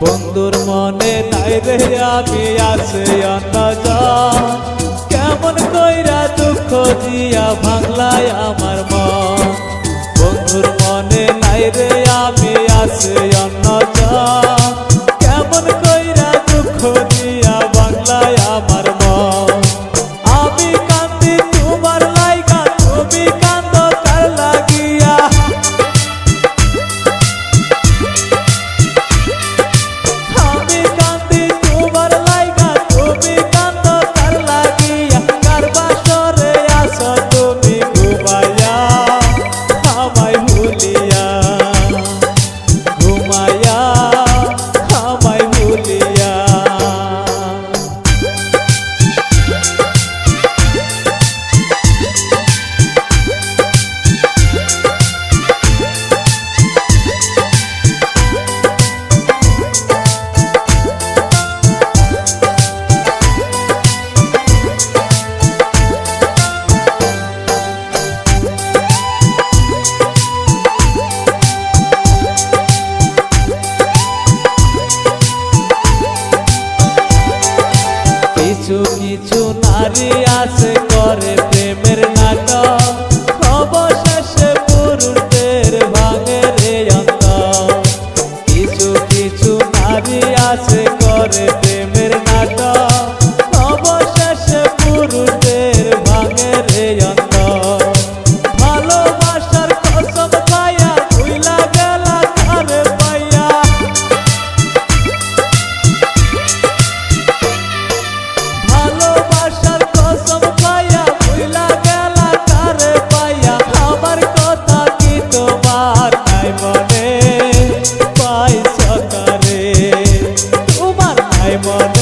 বন্ধুর মনে নাই রে আমি আছে অন্যজন, কেমন কইরা দুঃখ দিয়া ভাঙলাই আমার মন। বন্ধুর মনে নাই রে আমি আছে অন্যজন, কেমন কইরা দুঃখ দিয়া ভাঙলাই আমার মন। আমি কান্দি তোমার লাইগা, তুমি কান্দো কার লাগিয়া। আমি কান্দি তোমার লাইগা, তুমি কান্দো কার লাগিয়া। কার বাসরে আছো তুমি ঘুমাইয়া, আমায় ভুলিয়া ঘুমাইয়া, আমায় ভুলিয়া। কিছু কিছু নারী আছে করে প্রেমের নাটক, অবশেষে পুরুষদের ভাঙে রে অন্তর। কিছু কিছু নারী আছে করে প্রেমের নাটক, অবশেষে পুরুষদের ভাঙে রে অন্তর। ভালোবাসার কসম খাইয়া ভুইলা গেলা কারে পাইয়া। ভালোবাসার কসম খাইয়া ভুইলা গেলা কারে পাইয়া। আমার কথা কি তোমার নাই মনে, পাইছ কারে তোমার নাই মনে।